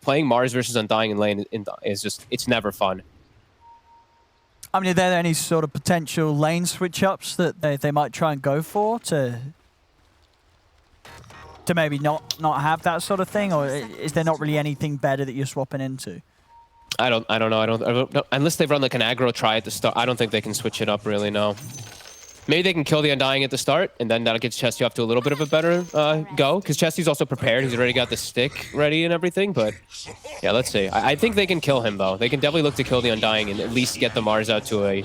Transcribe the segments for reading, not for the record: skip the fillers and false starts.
playing Mars versus Undying in lane is just, it's never fun. I mean, are there any sort of potential lane switch-ups that they might try and go for to maybe not have that sort of thing? Or is there not really anything better that you're swapping into? I don't know. Unless they run like an aggro try at the start, I don't think they can switch it up really, no. Maybe they can kill the Undying at the start, and then that'll get Chesty off to a little bit of a better go, because Chesty's also prepared. He's already got the stick ready and everything, but yeah, let's see. I think they can kill him, though. They can definitely look to kill the Undying and at least get the Mars out to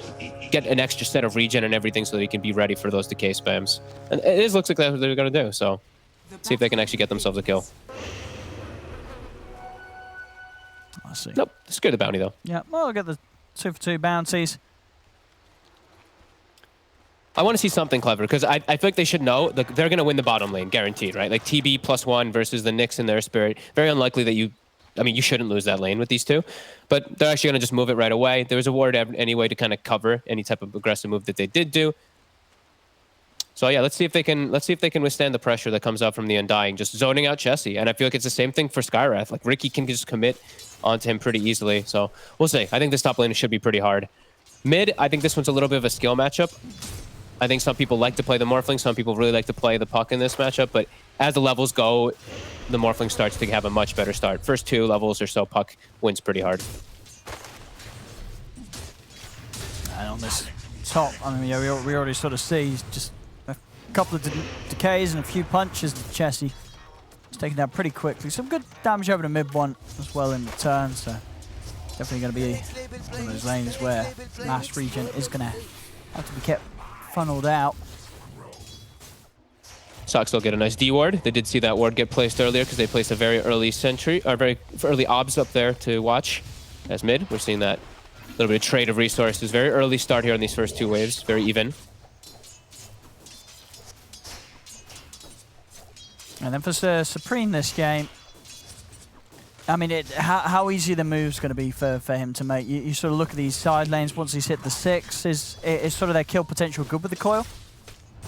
get an extra set of regen and everything so that he can be ready for those decay spams. And it looks like that's what they're going to do, so see if they can actually get themselves a kill. I see. Nope, secure the bounty, though. Yeah, well, I'll get the 2 for 2 bounties. I want to see something clever, because I feel like they should know that they're going to win the bottom lane, guaranteed, right? Like TB +1 versus the Nyx in their spirit. Very unlikely that you shouldn't lose that lane with these two, but they're actually going to just move it right away. There was a ward anyway to kind of cover any type of aggressive move that they did do. So yeah, let's see if they can withstand the pressure that comes out from the Undying, just zoning out Chessie. And I feel like it's the same thing for Skywrath. Like Ricky can just commit onto him pretty easily. So we'll see. I think this top lane should be pretty hard. Mid, I think this one's a little bit of a skill matchup. I think some people like to play the Morphling, some people really like to play the Puck in this matchup, but as the levels go, the Morphling starts to have a much better start. First 2 levels or so, Puck wins pretty hard. And on this top, I mean, yeah, we already sort of see just a couple of decays and a few punches to Chessie. It's taken down pretty quickly. Some good damage over the mid one as well in return, so definitely going to be one of those lanes where mass regen is going to have to be kept funneled out. Sox will get a nice D ward. They did see that ward get placed earlier because they placed a very early sentry, or very early obs up there to watch. As mid, we're seeing that little bit of trade of resources. Very early start here on these first 2 waves. Very even. And then for Supreme this game, I mean, how easy the move's going to be for him to make. You sort of look at these side lanes once he's hit the 6. Is sort of their kill potential good with the coil?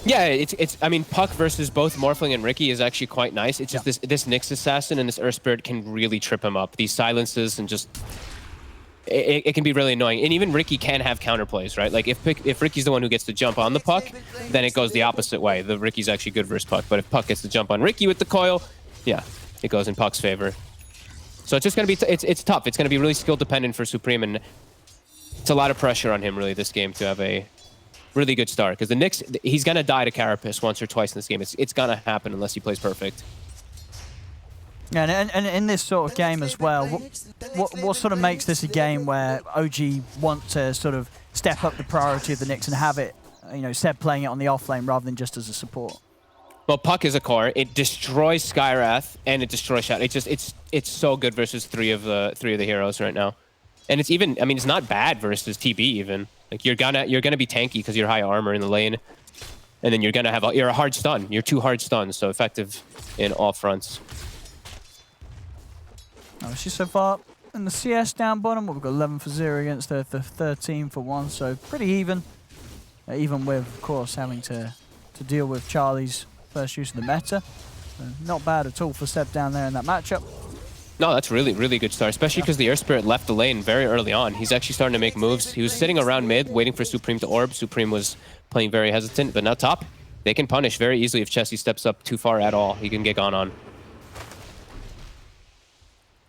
Yeah, I mean, Puck versus both Morphling and Ricky is actually quite nice. It's just this Nyx Assassin and this Earth Spirit can really trip him up. These silences and just... It can be really annoying. And even Ricky can have counterplays, right? Like, if Ricky's the one who gets to jump on the Puck, then it goes the opposite way. The Ricky's actually good versus Puck. But if Puck gets to jump on Ricky with the coil, yeah, it goes in Puck's favor. So it's just going to be... It's tough. It's going to be really skill-dependent for Supreme, and it's a lot of pressure on him, really, this game, to have a really good start. Because the Nyx, he's going to die to Carapace once or twice in this game. It's going to happen unless he plays perfect. Yeah, and in this sort of game as well, what sort of makes this a game where OG want to sort of step up the priority of the Nyx and have it, you know, Seb playing it on the off lane rather than just as a support? Well, Puck is a core. It destroys Skywrath and it destroys Shadow. It's so good versus three of the heroes right now. And it's even, I mean, it's not bad versus TB even. Like you're gonna be tanky because you're high armor in the lane, and then you're a hard stun. You're 2 hard stuns, so effective in all fronts. Obviously, so far in the CS down bottom, we've got 11 for 0 against the 13 for 1, so pretty even. Even with, of course, having to deal with Charlie's first use of the meta. So not bad at all for Seb down there in that matchup. No, that's really, really good start, especially because the Earth Spirit left the lane very early on. He's actually starting to make moves. He was sitting around mid, waiting for Supreme to orb. Supreme was playing very hesitant, but now top, they can punish very easily if Chessie steps up too far at all. He can get gone on.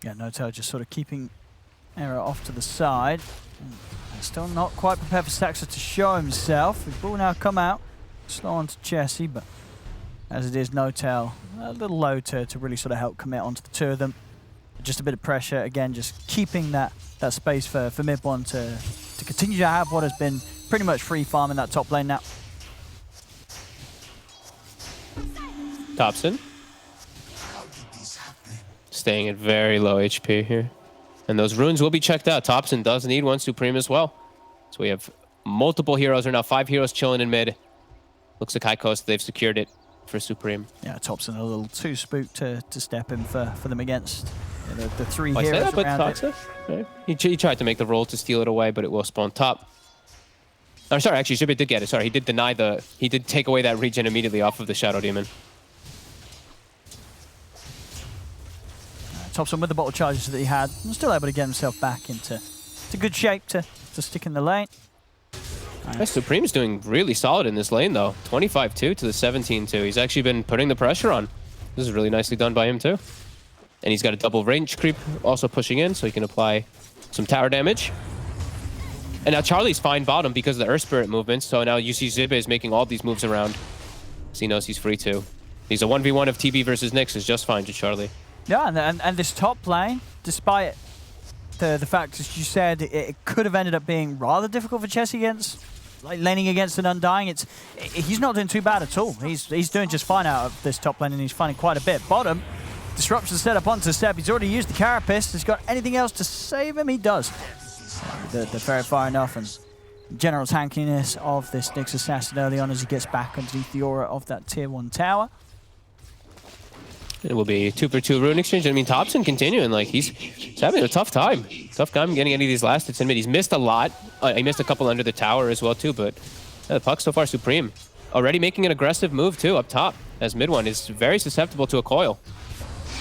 Yeah, Notel just sort of keeping Era off to the side. Still not quite prepared for Saxa to show himself. His ball now come out. Slow on to Chessie, but as it is, Notel a little low to really sort of help commit onto the 2 of them. Just a bit of pressure, again, just keeping that space for mid-one to continue to have what has been pretty much free farm in that top lane now. Thompson. Staying at very low HP here. And those runes will be checked out. Thompson does need one, Supreme as well. So we have multiple heroes, or now 5 heroes chilling in mid. Looks like High Coast, they've secured it for Supreme. Yeah, Thompson a little too spooked to step in for them against the 3 I heroes say that, around but it. Right. He tried to make the roll to steal it away, but it will spawn top. Oh, sorry, actually, Shibit did get it. Sorry, he did take away that regen immediately off of the Shadow Demon. Thompson with the bottle charges that he had, and still able to get himself back into good shape to stick in the lane. Nice. Supreme's doing really solid in this lane, though. 25-2 to the 17-2. He's actually been putting the pressure on. This is really nicely done by him, too. And he's got a double range creep also pushing in, so he can apply some tower damage. And now Charlie's fine bottom because of the Earth Spirit movements, so now you see Zibe is making all these moves around. So he knows he's free, too. He's a 1v1 of TB versus Nyx is just fine to Charlie. Yeah, and this top lane, despite the fact, as you said, it could have ended up being rather difficult for Chessy against, like laning against an Undying. He's not doing too bad at all. He's doing just fine out of this top lane, and he's finding quite a bit. Bottom, disruption set up onto Seb. He's already used the Carapace. Has got anything else to save him? He does. They're very far enough, and general tankiness of this Nyx assassin early on as he gets back underneath the aura of that tier 1 tower. It will be 2-for-2 rune exchange. I mean, Thompson continuing, like, he's having a tough time. Tough time getting any of these last hits in mid. He's missed a lot. He missed a couple under the tower as well, too, but the puck so far Supreme. Already making an aggressive move, too, up top, as mid one is very susceptible to a coil.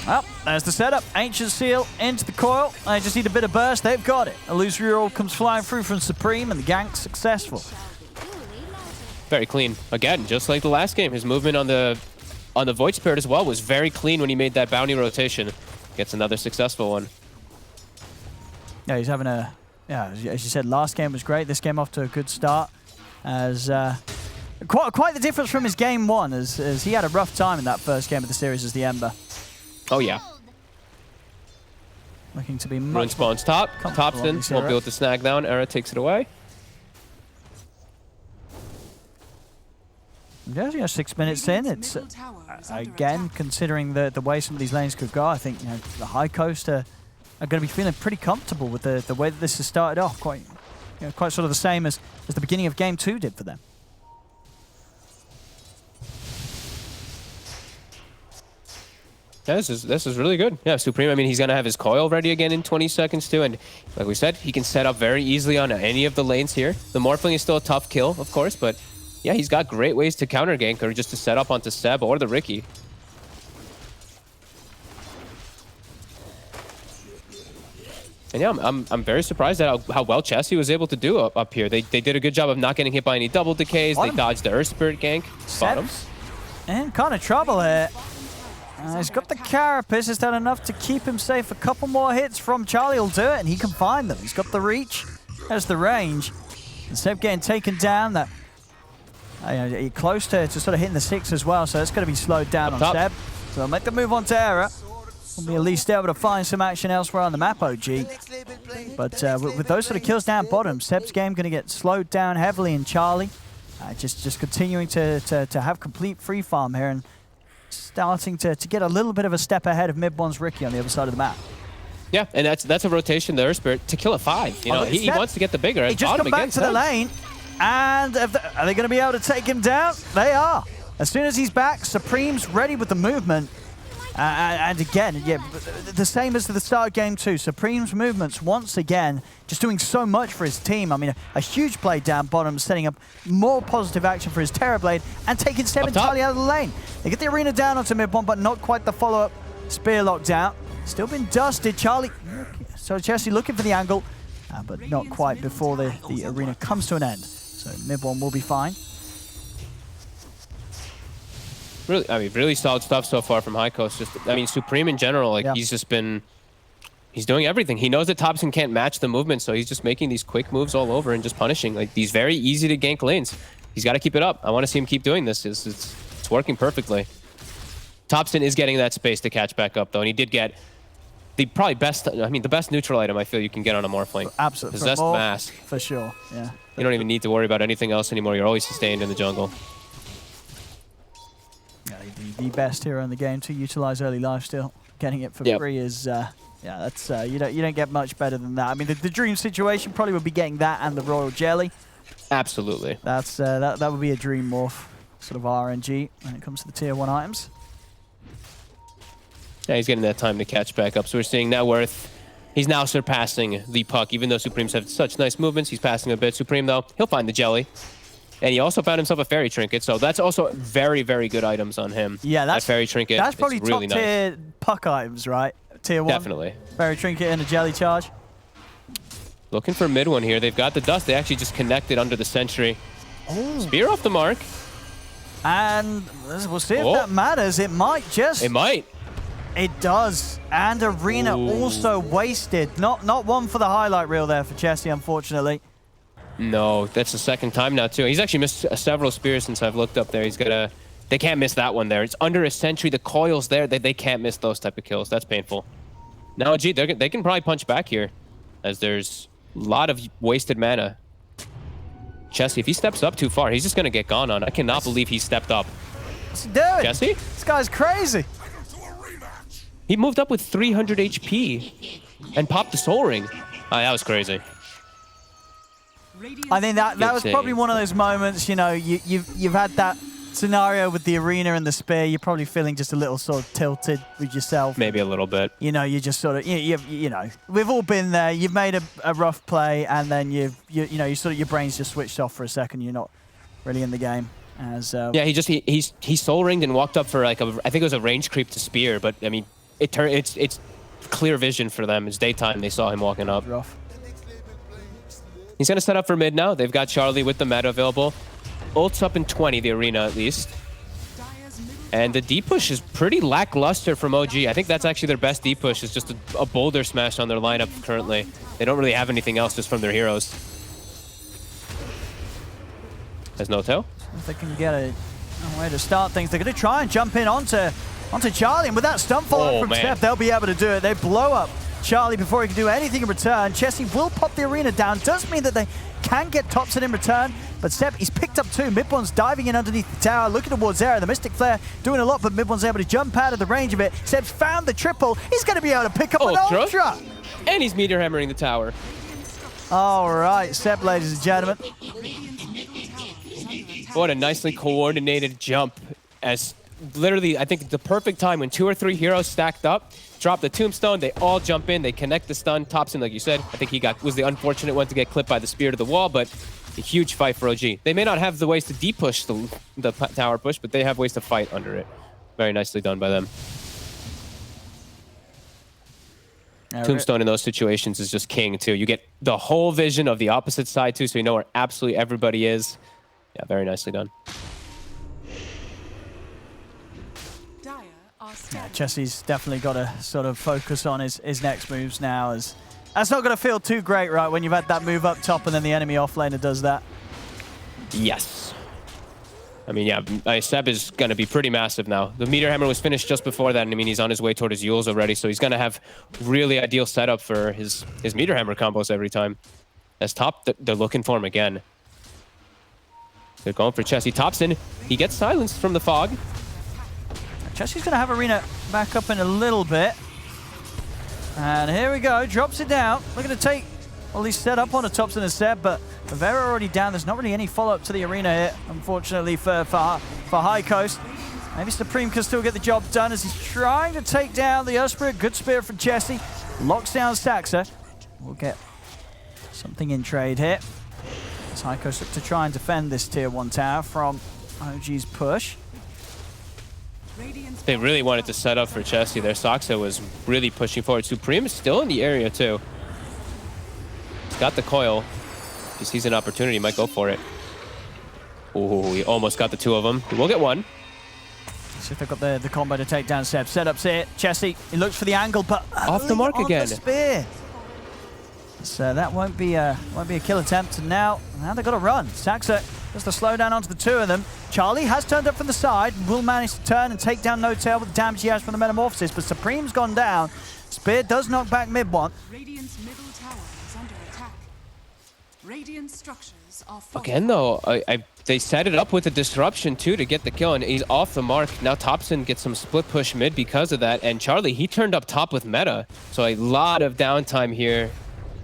Well, there's the setup. Ancient Seal into the coil. They just need a bit of burst. They've got it. Illusory Orb comes flying through from Supreme, and the gank's successful. Very clean. Again, just like the last game, his movement on the Void Spirit as well was very clean when he made that bounty rotation. Gets another successful one. Yeah, he's having a... Yeah, as you said, last game was great. This game off to a good start. As quite the difference from his game 1, as he had a rough time in that first game of the series as the Ember. Oh, yeah. Looking to be much Rune spawns top. Thompson won't be able to snag down. Era takes it away. Yeah, 6 minutes in. It's again, considering the way some of these lanes could go, I think the High Coast are going to be feeling pretty comfortable with the way that this has started off. Quite sort of the same as the beginning of Game 2 did for them. Yeah, this is really good. Yeah, Supreme, I mean, he's going to have his coil ready again in 20 seconds too. And like we said, he can set up very easily on any of the lanes here. The Morphling is still a tough kill, of course, but yeah, he's got great ways to counter gank or just to set up onto Seb or the Riki. And yeah, I'm very surprised at how well Chessy was able to do up here. They did a good job of not getting hit by any double decays. They dodged the Earth Spirit gank. Bottom. In kind of trouble here. He's got the Carapace. Is that enough to keep him safe? A couple more hits from Charlie will do it, and he can find them. He's got the reach. There's the range. And Seb getting taken down. That close to sort of hitting the 6 as well, so it's going to be slowed down on Seb. So they'll make the move on to Era. We'll be at least able to find some action elsewhere on the map, OG. But with those sort of kills down bottom, Seb's game going to get slowed down heavily in Charlie. Just continuing to have complete free farm here and starting to get a little bit of a step ahead of mid one's Riki on the other side of the map. Yeah, and that's a rotation, the Earth Spirit, to kill a 5. You know, he wants to get the bigger. He just come back to the lane, and are they going to be able to take him down? They are. As soon as he's back, Supreme's ready with the movement. And again, yeah, the same as the start of Game 2. Supreme's movements, once again, just doing so much for his team. I mean, a huge play down bottom, setting up more positive action for his Terrorblade, and taking Seb entirely out of the lane. They get the arena down onto mid-1, but not quite the follow-up. Spear locked out. Still been dusted. Charlie, so Chessy looking for the angle, but not quite before the arena comes to an end. So mid-1 will be fine. Really, I mean, really solid stuff so far from High Coast. Supreme in general, like he's doing everything. He knows that Thompson can't match the movement, so he's just making these quick moves all over and just punishing like these very easy to gank lanes. He's got to keep it up. I want to see him keep doing this. It's working perfectly. Thompson is getting that space to catch back up though, and he did get the probably best. I mean, the best neutral item I feel you can get on a Morphling. Absolutely, Possessed Mask for sure. Yeah, you don't even need to worry about anything else anymore. You're always sustained in the jungle. The best hero in the game to utilize early lifesteal. Getting it for free is that's you don't get much better than that. I mean, the dream situation probably would be getting that and the Royal Jelly. Absolutely. That's that would be a dream morph sort of RNG when it comes to the tier 1 items. Yeah, he's getting that time to catch back up. So we're seeing net worth. He's now surpassing the puck, even though Supremes have such nice movements. He's passing a bit. Supreme though, he'll find the Jelly. And he also found himself a fairy trinket, so that's also very, very good items on him. Yeah, that fairy trinket. That's probably really top tier puck items, right? tier 1. Definitely. Fairy Trinket and a Jelly Charge. Looking for mid one here. They've got the dust. They actually just connected under the sentry. Oh. Spear off the mark. And we'll see if that matters. It might just. It might. It does. And Arena also wasted. Not one for the highlight reel there for Chessie, unfortunately. No, that's the second time now, too. He's actually missed several spears since I've looked up there. He's got to... They can't miss that one there. It's under a sentry. The coil's there. They can't miss those type of kills. That's painful. Now, gee, they can probably punch back here, as there's a lot of wasted mana. Chessie, if he steps up too far, he's just going to get gone on. I cannot believe he stepped up. What's he doing? Chessie? This guy's crazy. He moved up with 300 HP and popped the soul ring. Oh, that was crazy. I think that was probably one of those moments, you know, you've had that scenario with the arena and the spear. You're probably feeling just a little sort of tilted with yourself. Maybe a little bit. You know, you just sort of, you know, we've all been there. You've made a rough play, and then you sort of, your brain's just switched off for a second. You're not really in the game. As yeah, he soul ringed and walked up for like I think it was a range creep to spear, but I mean, it's clear vision for them. It's daytime. They saw him walking up. Rough. He's going to set up for mid now. They've got Charlie with the meta available. Ult's up in 20, the arena at least. And the deep push is pretty lackluster from OG. I think that's actually their best deep push, is just a boulder smash on their lineup currently. They don't really have anything else just from their heroes. There's no tail. If they can get a way to start things, they're going to try and jump in onto Charlie. And with that stun follow from Step, they'll be able to do it. They blow up Charlie before he can do anything in return. Chessie will pop the arena down. Does mean that they can get Topson in return, but Seb, he's picked up 2. Mid-one's diving in underneath the tower, looking towards Zera. The Mystic Flare doing a lot, but Mid-one's able to jump out of the range of it. Seb's found the triple. He's going to be able to pick up an Ultra. And he's meteor hammering the tower. All right, Seb, ladies and gentlemen. What a nicely coordinated jump. As literally, I think the perfect time when 2 or 3 heroes stacked up, drop the tombstone, they all jump in, they connect the stun. Topson, like you said, I think he was the unfortunate one to get clipped by the spear to the wall, but a huge fight for OG. They may not have the ways to de-push the tower push, but they have ways to fight under it. Very nicely done by them. Tombstone in those situations is just king, too. You get the whole vision of the opposite side, too, so you know where absolutely everybody is. Yeah, very nicely done. Yeah, Chessie's definitely got to sort of focus on his next moves now, as that's not going to feel too great, right, when you've had that move up top and then the enemy offlaner does that. Yes. I mean, yeah, Seb is going to be pretty massive now. The meteor hammer was finished just before that, and I mean, he's on his way toward his Yules already, so he's going to have really ideal setup for his meteor hammer combos every time. As top, they're looking for him again. They're going for Chessie. Topson, he gets silenced from the fog. Chessie's going to have Arena back up in a little bit. And here we go. Drops it down. Looking to take, well, he's set up on the Topson and Seb, but Vera already down. There's not really any follow-up to the arena here, unfortunately, for High Coast. Maybe Supreme can still get the job done as he's trying to take down the Earthspirit. Good spear from Chessie. Locks down Saxa. We'll get something in trade here. As High Coast look to try and defend this tier 1 tower from OG's push. They really wanted to set up for Chessie there. Saxa was really pushing forward. Supreme is still in the area, too. He's got the coil. If he sees an opportunity, he might go for it. Ooh, he almost got the 2 of them. He will get 1. See if they've got the combo to take down Seb. Setups here. Chessie, he looks for the angle, but off the mark again. The spear. So that won't be a kill attempt. And now they've got to run. Saxa just to slow down onto the 2 of them. Charlie has turned up from the side, will manage to turn and take down No Tail with the damage he has from the Metamorphosis, but Supreme's gone down. Spear does knock back mid-one. Radiant's middle tower is under attack. Radiant structures are again, though, they set it up with a disruption, too, to get the kill, and he's off the mark. Now Topson gets some split push mid because of that, and Charlie, he turned up top with meta, so a lot of downtime here,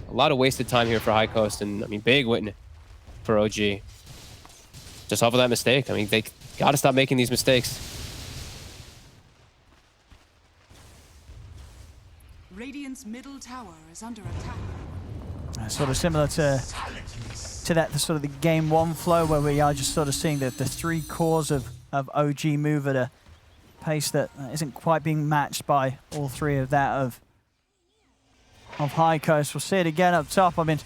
a lot of wasted time here for High Coast, and, I mean, big win for OG. Just off of that mistake. I mean, they got to stop making these mistakes. Radiant's middle tower is under attack. Sort of similar to that, the sort of the game 1 flow, where we are just sort of seeing the 3 cores of OG move at a pace that isn't quite being matched by all 3 of that of of High Coast. We'll see it again up top. I mean,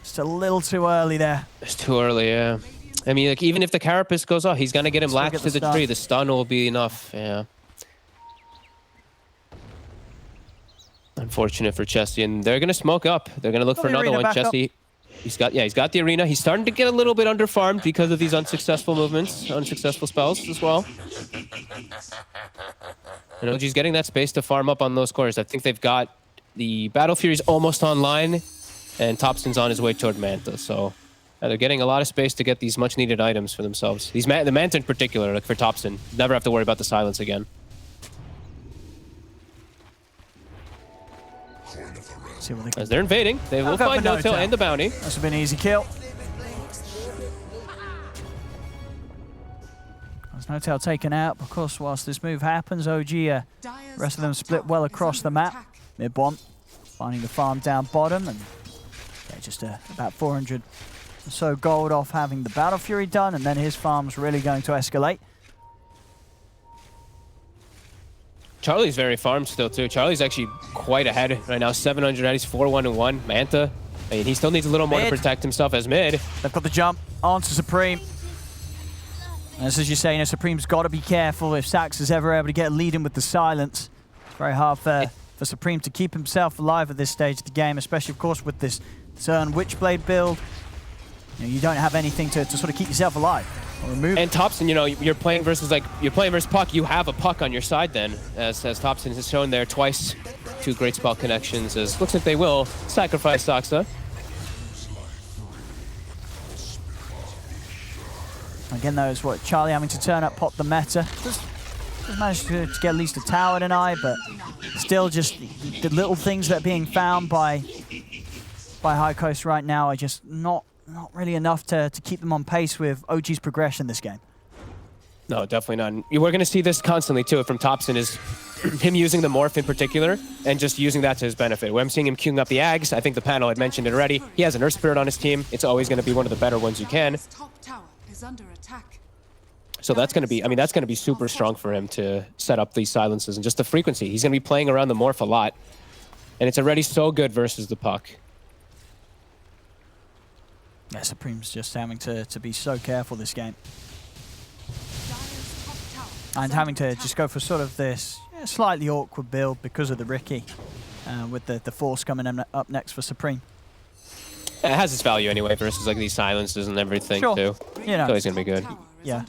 just a little too early there. It's too early, yeah. I mean, like, even if the Carapace goes off, he's going to get him latched to the tree. The stun will be enough, yeah. Unfortunate for Chessie, and they're going to smoke up. They're going to look for another one. Chessie, he's got the arena. He's starting to get a little bit underfarmed because of these unsuccessful movements, unsuccessful spells as well. And OG's getting that space to farm up on those cores. I think they've got the Battle Furies almost online, and Topson's on his way toward Manta. So they're getting a lot of space to get these much-needed items for themselves. The Manta in particular, like for Topson, never have to worry about the silence again. See what they As they're invading, they will find No-Tail and the bounty. That's been an easy kill. There's No-Tail taken out. Of course, whilst this move happens, OG, the rest of them split well across the map. Mid one, finding the farm down bottom, and yeah, just about 400 or so gold off having the Battle Fury done, and then his farm's really going to escalate. Charlie's very farmed still, too. Charlie's actually quite ahead right now. 700, he's 4-1-1. Manta, I mean, he still needs a little more to protect himself as mid. They've got the jump onto Supreme. And as you say, Supreme's got to be careful if Sax is ever able to get a lead in with the silence. It's very hard for Supreme to keep himself alive at this stage of the game, especially, of course, with this Witchblade build. You don't have anything to sort of keep yourself alive. And Topson, you're playing versus Puck. You have a Puck on your side then, as Topson has shown there twice. 2 great spell connections. As looks like they will sacrifice Saksa. Again, though, is what Charlie having to turn up, pop the meta. Just managed to get at least a tower tonight, but still, just the little things that are being found by High Coast right now are just not really enough to keep them on pace with OG's progression this game. No, definitely not. We're going to see this constantly, too, from Topson, is him using the Morph in particular and just using that to his benefit. When I'm seeing him queuing up the Ags, I think the panel had mentioned it already. He has an Earth Spirit on his team. It's always going to be one of the better ones you can. So that's going to be super strong for him to set up these silences and just the frequency. He's going to be playing around the Morph a lot. And it's already so good versus the Puck. Yeah, Supreme's just having to be so careful this game. And having to just go for sort of this slightly awkward build because of the Ricky, with the Force coming up next for Supreme. It has its value anyway versus like these silences and everything too. So he's going to be good. Yeah.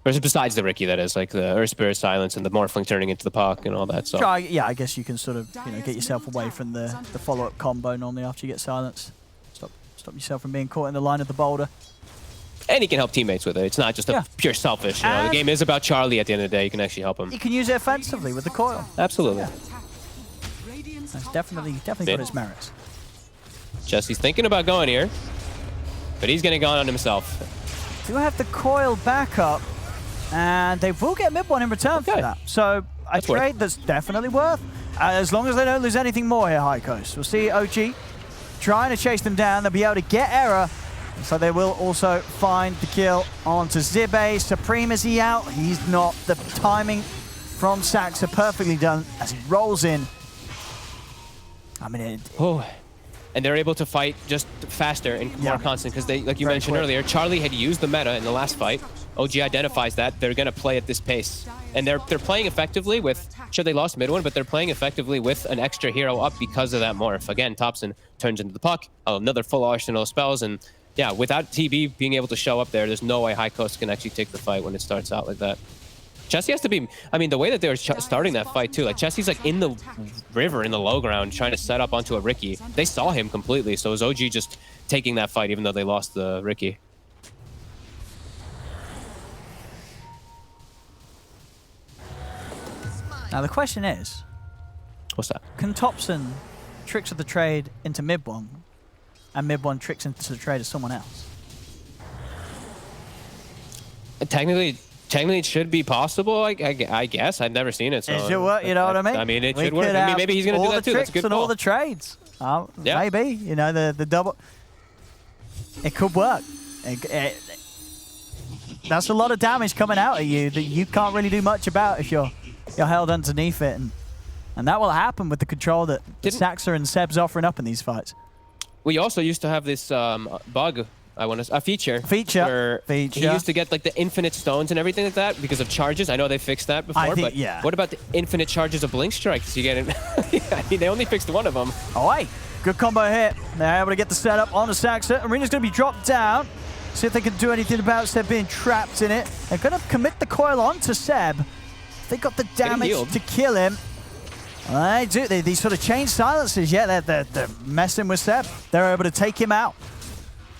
Versus besides the Ricky, that is, like the Earth Spirit silence and the Morphling turning into the Puck and all that. So yeah, I guess you can sort of get yourself away from the follow-up combo normally after you get silenced. Stop yourself from being caught in the line of the boulder. And he can help teammates with it. It's not just a pure selfish. The game is about Charlie at the end of the day. You can actually help him. You can use it offensively with the coil. Absolutely. Yeah. That's definitely got its merits. Chessie's thinking about going here, but he's getting gone on himself. Do have the coil back up, and they will get mid one in return for that. So a trade that's definitely worth, as long as they don't lose anything more here, High Coast. We'll see OG trying to chase them down. They'll be able to get Error. So they will also find the kill onto Zibe. Supreme, is he out? He's not. The timing from Sax are perfectly done as he rolls in. I mean, and they're able to fight just faster and more constant because they, like you mentioned earlier, Charlie had used the meta in the last fight. OG identifies that they're going to play at this pace, and they're playing effectively with. Sure, they lost mid one, but they're playing effectively with an extra hero up because of that morph. Again, Topson turns into the Puck, another full arsenal of spells, and yeah, without TB being able to show up there, there's no way High Coast can actually take the fight when it starts out like that. Chessie has to be, I mean, the way that they were starting that fight too, like Chessie's like in the river, in the low ground, trying to set up onto a Ricky. They saw him completely, so it was OG just taking that fight even though they lost the Ricky. Now the question is, what's that? Can Topson tricks of the trade into mid one, and mid one tricks into the trade of someone else? Technically, it should be possible. I guess I've never seen it. So it should work. You know what I mean? I mean, it should work. I mean, maybe he's going to do that too. That's a good and call. all the trades. Maybe the double. It could work. That's a lot of damage coming out at you that you can't really do much about if you're held underneath it. And And that will happen with the control that Saxa and Seb's offering up in these fights. We also used to have this bug, a feature. Where he used to get like the infinite stones and everything like that because of charges. I know they fixed that before, but what about the infinite charges of blink strikes? You get it? I mean, they only fixed one of them. Oh, hey, good combo hit. They're able to get the setup on the Saxa. Arena's going to be dropped down. See if they can do anything about Seb being trapped in it. They're going to commit the coil on to Seb. They got the damage to kill him. They do. These sort of chain silences, yeah, they're messing with Seb. They're able to take him out.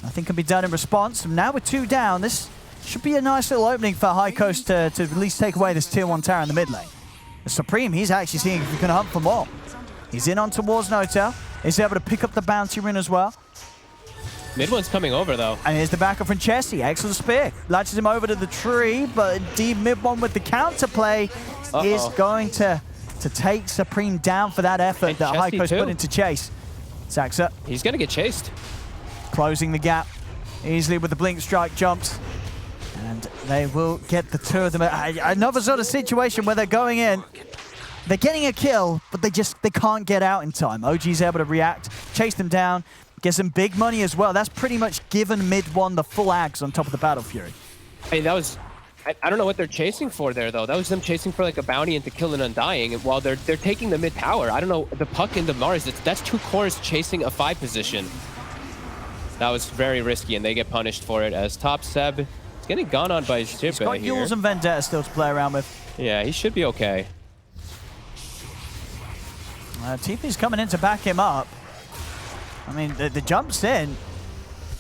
Nothing can be done in response. And now with 2 down, this should be a nice little opening for High Coast to at least take away this tier 1 tower in the mid lane. The Supreme, he's actually seeing if he can hunt for more. He's in on towards Notel. He's able to pick up the bounty rune as well. Mid one's coming over, though. And here's the backup from Chessie. Excellent spear. Latches him over to the tree, but indeed mid one with the counterplay is going to take Supreme down for that effort that High Coast put into chase. Saxa. He's going to get chased. Closing the gap easily with the blink strike jumps. And they will get the 2 of them. Another sort of situation where they're going in. They're getting a kill, but they can't get out in time. OG's able to react, chase them down. Get some big money as well. That's pretty much given mid one the full axe on top of the Battle Fury. Hey, that was... I don't know what they're chasing for there, though. That was them chasing for like a bounty and to kill an Undying. And while they're taking the mid tower, I don't know, the puck into Mars, that's 2 cores chasing a 5 position. That was very risky, and they get punished for it as top Seb is getting gone on by Shippe here. He's got Yules and Vendetta still to play around with. Yeah, he should be okay. TP's coming in to back him up. I mean, the jumps in.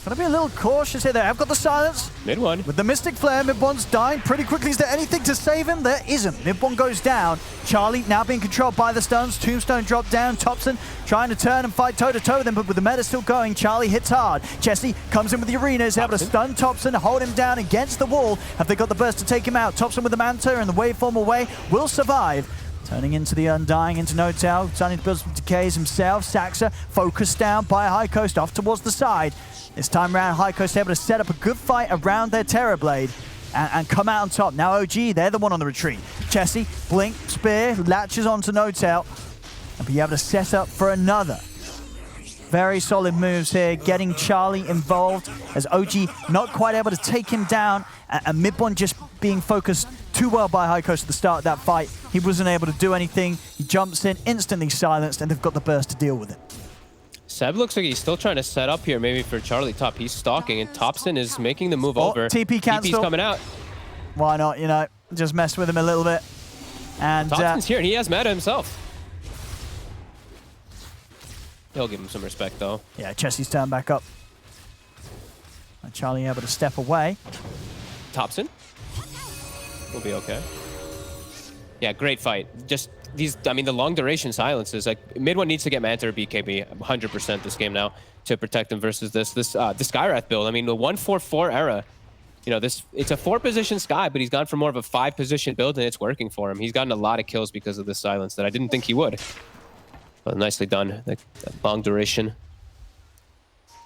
Gotta be a little cautious here. They have got the silence. Mid one. With the Mystic Flare, mid one's dying pretty quickly. Is there anything to save him? There isn't. Mid one goes down. Charlie now being controlled by the stuns. Tombstone dropped down. Thompson trying to turn and fight toe-to-toe with him, but with the meta still going, Charlie hits hard. Chessie comes in with the arena, is able to stun Thompson, hold him down against the wall. Have they got the burst to take him out? Thompson with the Manta and the waveform away will survive. Turning into the Undying, into Notel, starting to build some decays himself. Saxa focused down by High Coast off towards the side. This time around, High Coast able to set up a good fight around their Terrorblade and come out on top. Now OG, they're the one on the retreat. Chessie, blink, spear, latches onto Notel, and be able to set up for another. Very solid moves here, getting Charlie involved as OG not quite able to take him down, and Midbon just being focused too well by High Coast at the start of that fight. He wasn't able to do anything. He jumps in, instantly silenced, and they've got the burst to deal with it. Seb looks like he's still trying to set up here, maybe for Charlie top. He's stalking, and Thompson is making the move over. TP cancel. TP's coming out. Why not, you know, just mess with him a little bit. And Thompson's here, and he has meta himself. He'll give him some respect, though. Yeah, Chessie's turned back up. And Charlie able to step away. Thompson will be okay. Yeah, great fight. Just these, I mean, the long duration silences. Like, mid one needs to get Manta or BKB 100% this game now to protect them versus the Skywrath build. I mean, the 1-4-4 era. You know, it's a 4-position Sky, but he's gone for more of a 5-position build, and it's working for him. He's gotten a lot of kills because of this silence that I didn't think he would. But nicely done, that long duration.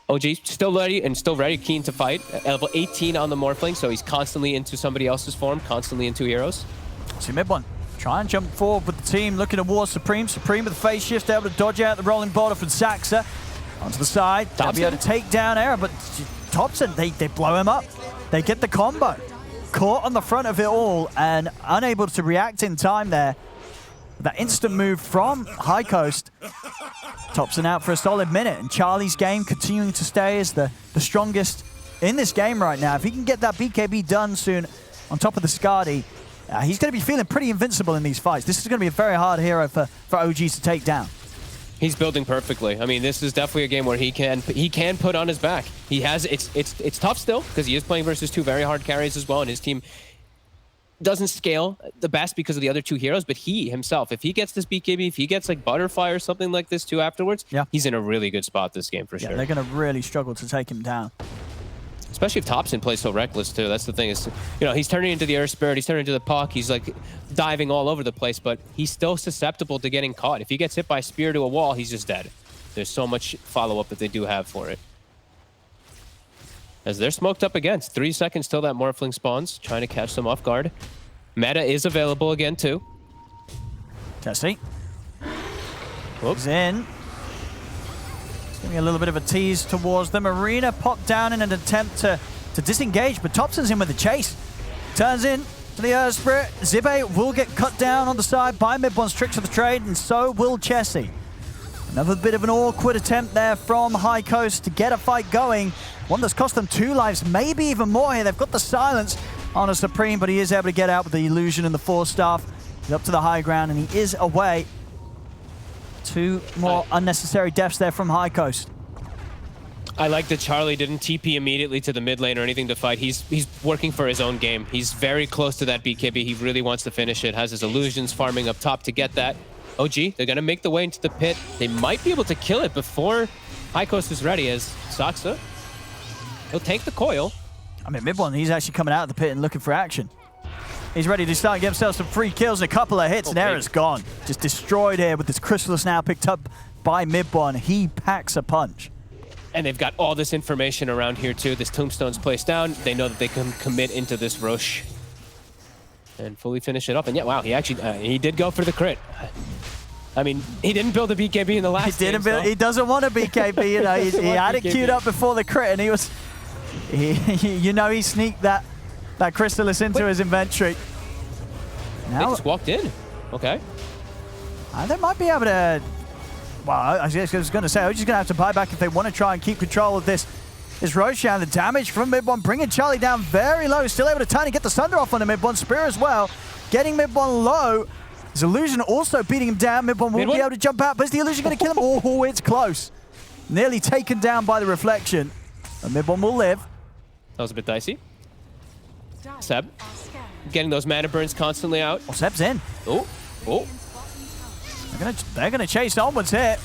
OG still ready and still very keen to fight. At level 18 on the Morphling, so he's constantly into somebody else's form, constantly into heroes. See mid one. Try and jump forward with the team, looking towards Supreme. Supreme with the phase shift, able to dodge out the rolling border from Saxa. Onto the side, they'll be able to take down Era, but Thompson, they blow him up. They get the combo. Caught on the front of it all and unable to react in time there. That instant move from High Coast. Thompson out for a solid minute, and Charlie's game continuing to stay as the strongest in this game right now. If he can get that BKB done soon on top of the Skadi, he's going to be feeling pretty invincible in these fights. This is going to be a very hard hero for OGs to take down. He's building perfectly. I mean, this is definitely a game where he can put on his back. He has it's tough still because he is playing versus two very hard carries as well, and his team doesn't scale the best because of the other two heroes. But he himself, if he gets this BKB, if he gets like Butterfly or something like this too afterwards, he's in a really good spot this game for sure. They're going to really struggle to take him down. Especially if Thompson plays so reckless too. That's the thing is, you know, he's turning into the Earth Spirit, he's turning into the Puck, he's like diving all over the place, but he's still susceptible to getting caught. If he gets hit by a spear to a wall, he's just dead. There's so much follow-up that they do have for it. As they're smoked up again. 3 seconds till that Morphling spawns, trying to catch them off guard. Meta is available again too. Tessie. He's in. It's giving a little bit of a tease towards them. Arena popped down in an attempt to disengage, but Thompson's in with the chase. Turns in to the Earth Spirit. Zibe will get cut down on the side by Midbon's tricks of the trade, and so will Chessie. Another bit of an awkward attempt there from High Coast to get a fight going. One that's cost them 2 lives, maybe even more here. They've got the silence on a Supreme, but he is able to get out with the illusion and the Force Staff. He's up to the high ground, and he is away. 2 more unnecessary deaths there from High Coast. I like that Charlie didn't TP immediately to the mid lane or anything to fight. He's working for his own game. He's very close to that BKB. He really wants to finish it. Has his illusions farming up top to get that. OG, they're going to make the way into the pit. They might be able to kill it before High Coast is ready, as Saksa, he'll take the coil. I mean, Midbon, he's actually coming out of the pit and looking for action. He's ready to start and get himself some free kills and a couple of hits, and Era's gone. Just destroyed here with this Chrysalis now picked up by Midbon. He packs a punch. And they've got all this information around here too. This Tombstone's placed down. They know that they can commit into this rush and fully finish it up. And yeah, wow, he actually he did go for the crit. I mean, he didn't build a BKB in the last game. So. He doesn't want a BKB. You know, he had it queued up before the crit, and he sneaked that Chrysalis into his inventory. Now, they just walked in. Okay. They might be able to. Well, I was going to say, OG's going to have to buy back if they want to try and keep control of this Roshan. The damage from Midbon bringing Charlie down very low. Still able to turn and get the Sunder off on the Midbon Spear as well. Getting Midbon low. His illusion also beating him down. Midbon will be able to jump out, but is the illusion going to kill him? Oh, it's close. Nearly taken down by the reflection. And Midbon will live. That was a bit dicey. Seb getting those mana burns constantly out. Oh, Seb's in. Oh. They're going to chase onwards here.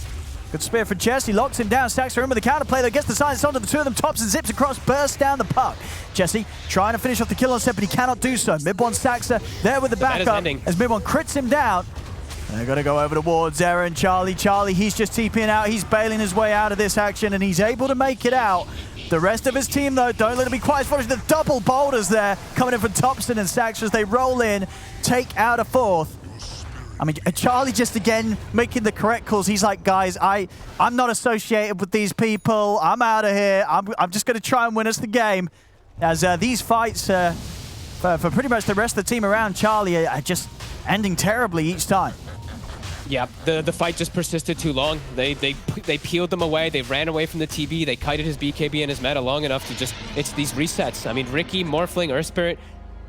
Good spear for Chessie. Locks him down. Stacks for him with the counterplay. Though gets the silence onto the 2 of them. Tops and zips across. Bursts down the puck. Chessie trying to finish off the kill on Seb, but he cannot do so. Midbon stacks her there with the backup as Midbon crits him down. They're going to go over towards Aaron. Charlie, he's just TPing out. He's bailing his way out of this action, and he's able to make it out. The rest of his team, though, don't let it be quite as far as the double boulders there coming in from Thompson and Sax as they roll in, take out a 4th. I mean, Charlie just again making the correct calls. He's like, guys, I'm not associated with these people. I'm out of here. I'm just going to try and win us the game. As these fights for pretty much the rest of the team around Charlie are just ending terribly each time. Yeah, the fight just persisted too long. They peeled them away. They ran away from the TB. They kited his BKB and his meta long enough to just, it's these resets. I mean, Ricky, Morphling, Earth Spirit,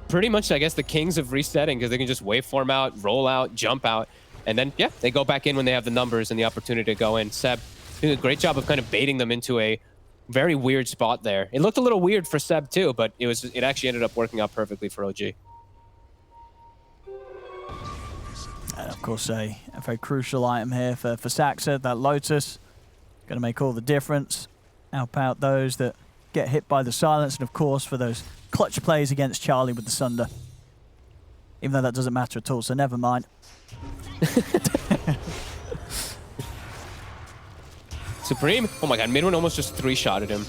pretty much, I guess, the kings of resetting because they can just waveform out, roll out, jump out, and then, yeah, they go back in when they have the numbers and the opportunity to go in. Seb doing a great job of kind of baiting them into a very weird spot there. It looked a little weird for Seb too, but it actually ended up working out perfectly for OG. And of course, a very crucial item here for Saxa, that Lotus. Going to make all the difference. Help out those that get hit by the silence, and of course for those clutch plays against Charlie with the Sunder. Even though that doesn't matter at all, so never mind. Supreme, oh my god, Midwin almost just 3-shotted him.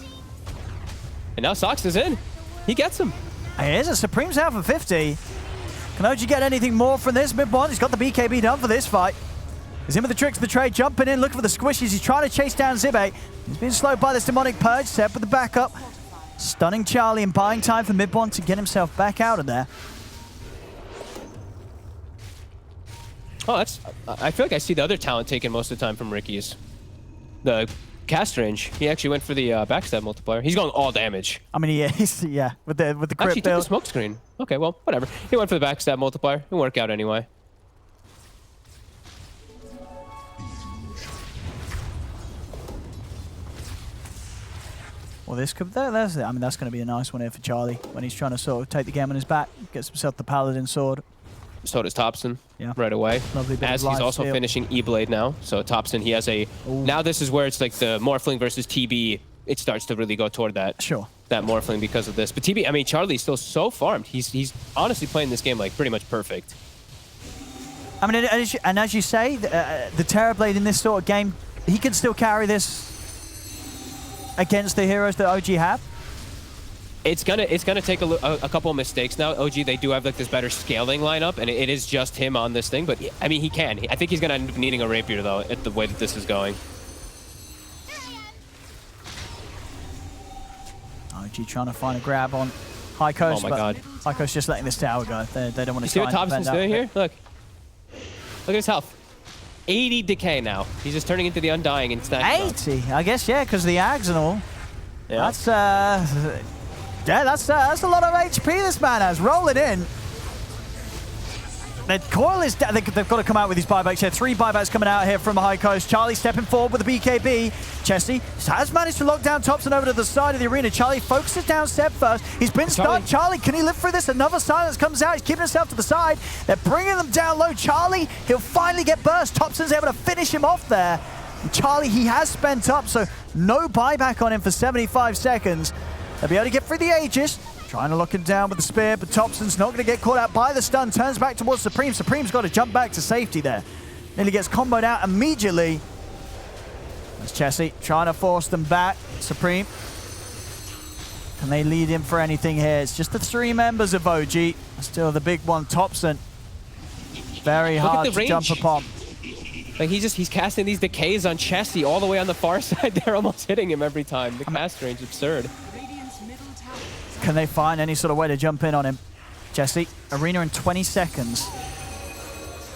And now Sox is in. He gets him. He is. A Supreme's out for 50. Can OG get anything more from this? Midbon, he's got the BKB done for this fight. He's in with the tricks of the trade, jumping in, looking for the squishies. He's trying to chase down Zibe. He's been slowed by this demonic purge. Seb with the backup. Stunning Charlie and buying time for Midbon to get himself back out of there. Oh, I feel like I see the other talent taken most of the time from Ricky's. The cast range. He actually went for the backstab multiplier. He's going all damage. I mean, yeah, with the crit actually, he build. took the smoke screen. Okay, well, whatever. He went for the backstab multiplier. It'll work out anyway. Well, this could, I mean, that's going to be a nice one here for Charlie when he's trying to sort of take the game on his back. Gets himself the Paladin sword. So does Thompson right away. As he's also finishing E-Blade now. So Thompson, he has a... Ooh. Now this is where it's like the Morphling versus TB. It starts to really go toward that. Sure. That Morphling because of this. But TB, I mean, Charlie's still so farmed. He's honestly playing this game like pretty much perfect. I mean, and as you say, the Terrorblade in this sort of game, he can still carry this against the heroes that OG have. It's gonna take a couple of mistakes now. OG, they do have like this better scaling lineup, and it is just him on this thing. But I mean, he can. I think he's gonna end up needing a rapier though, at the way that this is going. OG trying to find a grab on High Coast. Oh my God. High Coast just letting this tower go. They don't want to See try what and defend Thompson's out. doing here? Look at his health. 80 decay now. He's just turning into the Undying in stats. 80, I guess, yeah, because the Ags and all. Yeah. That's a lot of HP this man has. Rolling in. The coil is down. They've got to come out with these buybacks here. 3 buybacks coming out here from High Coast. Charlie stepping forward with the BKB. Chessie has managed to lock down Thompson over to the side of the arena. Charlie focuses down Seb first. He's been stunned. Charlie, can he live through this? Another silence comes out. He's keeping himself to the side. They're bringing them down low. Charlie, he'll finally get burst. Thompson's able to finish him off there. And Charlie, he has spent up, so no buyback on him for 75 seconds. They'll be able to get through the Aegis. Trying to lock him down with the spear, but Thompson's not going to get caught out by the stun. Turns back towards Supreme. Supreme's got to jump back to safety there. Nearly gets comboed out immediately. That's Chessie trying to force them back. Supreme. Can they lead him for anything here? It's just the 3 members of OG. Still the big one, Thompson. Very hard to jump upon. Like he's casting these decays on Chessie all the way on the far side. They're almost hitting him every time. The cast range is absurd. Can they find any sort of way to jump in on him? Chessie, arena in 20 seconds.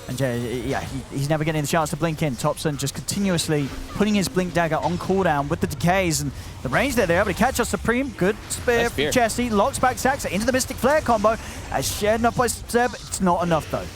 And yeah, he's never getting the chance to blink in. Thompson just continuously putting his blink dagger on cooldown with the decays. And the range there, they're able to catch us. Supreme, good spear from Chessie. Locks back Saxa into the Mystic Flare combo. As shared enough by Seb, it's not enough though.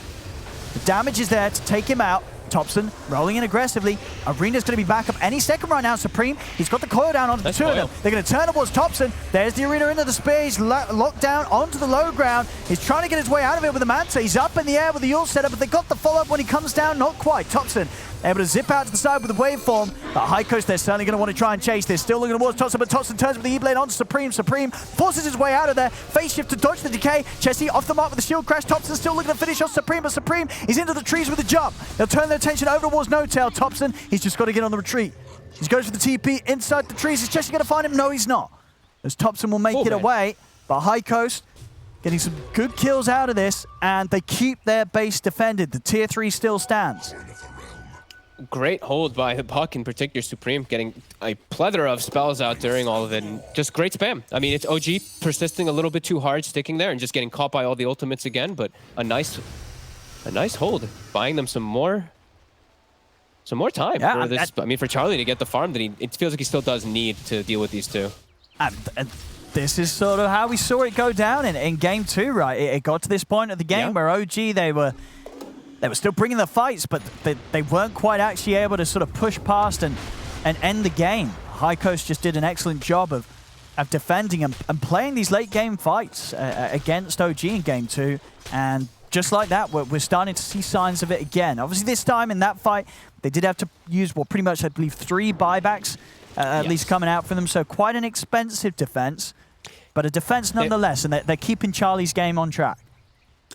The damage is there to take him out. Thompson rolling in aggressively. Arena's going to be back up any second right now. Supreme, he's got the coil down onto the 2 of them. They're going to turn towards Thompson. There's the Arena into the spear. He's locked down onto the low ground. He's trying to get his way out of it with the Manta. He's up in the air with the Yule setup, but they got the follow-up when he comes down. Not quite. Thompson able to zip out to the side with the waveform. But High Coast, they're certainly going to want to try and chase this. Still looking towards Thompson, but Thompson turns with the E-Blade onto Supreme. Supreme forces his way out of there. Face shift to dodge the decay. Chessie off the mark with the shield crash. Thompson still looking to finish off Supreme, but Supreme is into the trees with the jump. They'll turn their attention over towards No Tail. Thompson, he's just got to get on the retreat. He goes for the TP inside the trees. Is Chessie going to find him? No, he's not. As Thompson will make it away. But High Coast getting some good kills out of this, and they keep their base defended. The tier 3 still stands. Great hold by the puck, in particular Supreme, getting a plethora of spells out during all of it, and just great spam. I mean, it's OG persisting a little bit too hard, sticking there, and just getting caught by all the ultimates again, but a nice hold, buying them some more time for this. I mean, for Charlie to get the farm that it feels like he still does need to deal with these 2. And this is sort of how we saw it go down in game 2, right? It got to this point of the game where OG, they were still bringing the fights, but they weren't quite actually able to sort of push past and end the game. High Coast just did an excellent job of defending and playing these late game fights against OG in game 2. And just like that, we're starting to see signs of it again. Obviously, this time in that fight, they did have to use, well, pretty much, I believe, 3 buybacks at least coming out for them. So quite an expensive defense, but a defense nonetheless. And they're keeping Charlie's game on track.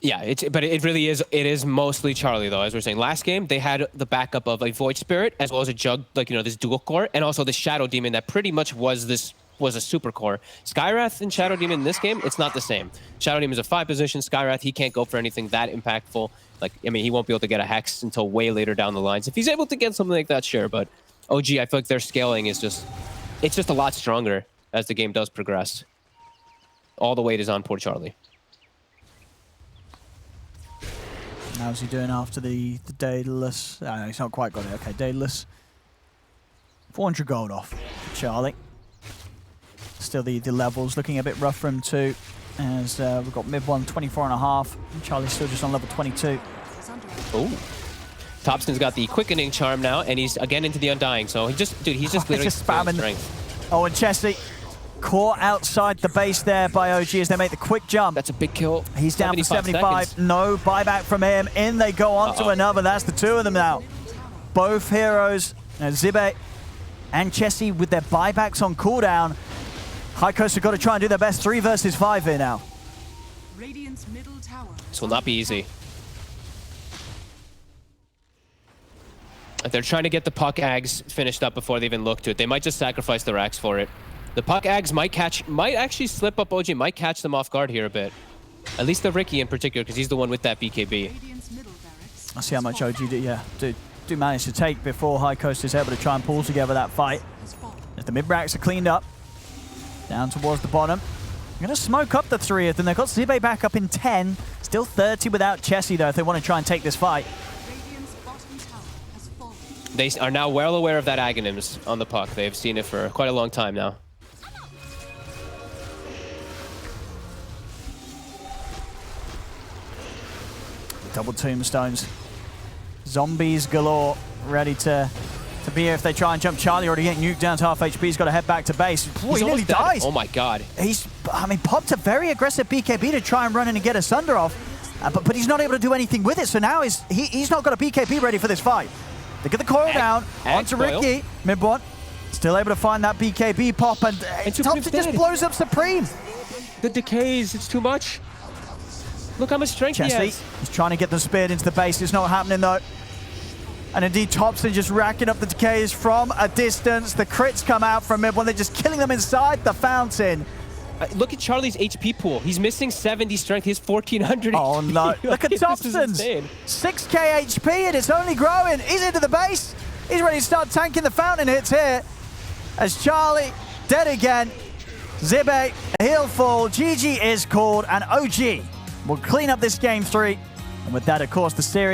Yeah, but it really is. It is mostly Charlie, though. As we're saying, last game they had the backup of a Void Spirit as well as a Jug, like this dual core, and also the Shadow Demon that pretty much was a super core. Skywrath and Shadow Demon in this game, it's not the same. Shadow Demon is a 5 position. Skywrath, he can't go for anything that impactful. Like, I mean, he won't be able to get a Hex until way later down the lines. If he's able to get something like that, sure. But OG, I feel like their scaling is just a lot stronger as the game does progress. All the weight is on poor Charlie. How's he doing after the Daedalus? He's not quite got it. Okay, Daedalus. 400 gold off Charlie. Still the levels looking a bit rough for him too, as we've got mid 1 24.5. Charlie's still just on level 22. Ooh. Thompson's got the quickening charm now, and he's again into the Undying. So he's just literally spamming strength. Oh, and Chessie caught outside the base there by OG as they make the quick jump. That's a big kill. He's down for 75. Seconds. No buyback from him. In they go on to another. That's the 2 of them now. Both heroes, Zibe and Chessie, with their buybacks on cooldown. High Coast have got to try and do their best. 3 versus 5 here now. Radiant's middle tower. This will not be easy. They're trying to get the puck Ags finished up before they even look to it. They might just sacrifice their Axe for it. The puck Ags might actually slip up OG, might catch them off guard here a bit. At least the Ricky in particular, because he's the one with that BKB. Radiant's middle barracks I'll see how much has OG do manage to take before High Coast is able to try and pull together that fight. fallen. If the mid-racks are cleaned up, down towards the bottom. They're going to smoke up the 3 of them. They've got Zibe back up in 10. Still 30 without Chessie, though, if they want to try and take this fight. Radiant's bottom tower has fallen. They are now well aware of that Aghanims on the puck. They've seen it for quite a long time now. Double tombstones. Zombies galore, ready to be here if they try and jump. Charlie already getting nuked down to half HP. He's got to head back to base. Boy, he nearly dies. Oh my god. He's, I mean, popped a very aggressive BKB to try and run in and get Asunder off, but he's not able to do anything with it. So now he's not got a BKB ready for this fight. They get the coil down onto Ricky. Mid-one, still able to find that BKB pop, and Thompson just blows up Supreme. The decays, it's too much. Look how much strength he has. He's trying to get them speared into the base. It's not happening though. And indeed, Thompson just racking up the decays from a distance. The crits come out from mid-one. They're just killing them inside the fountain. Look at Charlie's HP pool. He's missing 70 strength. He's 1400 Oh HP. no. Look at Thompson's 6k HP and it's only growing. He's into the base. He's ready to start tanking the fountain hits here. As Charlie dead again. Zibe, he'll fall. GG is called, and OG will clean up this game 3. And with that, of course, the series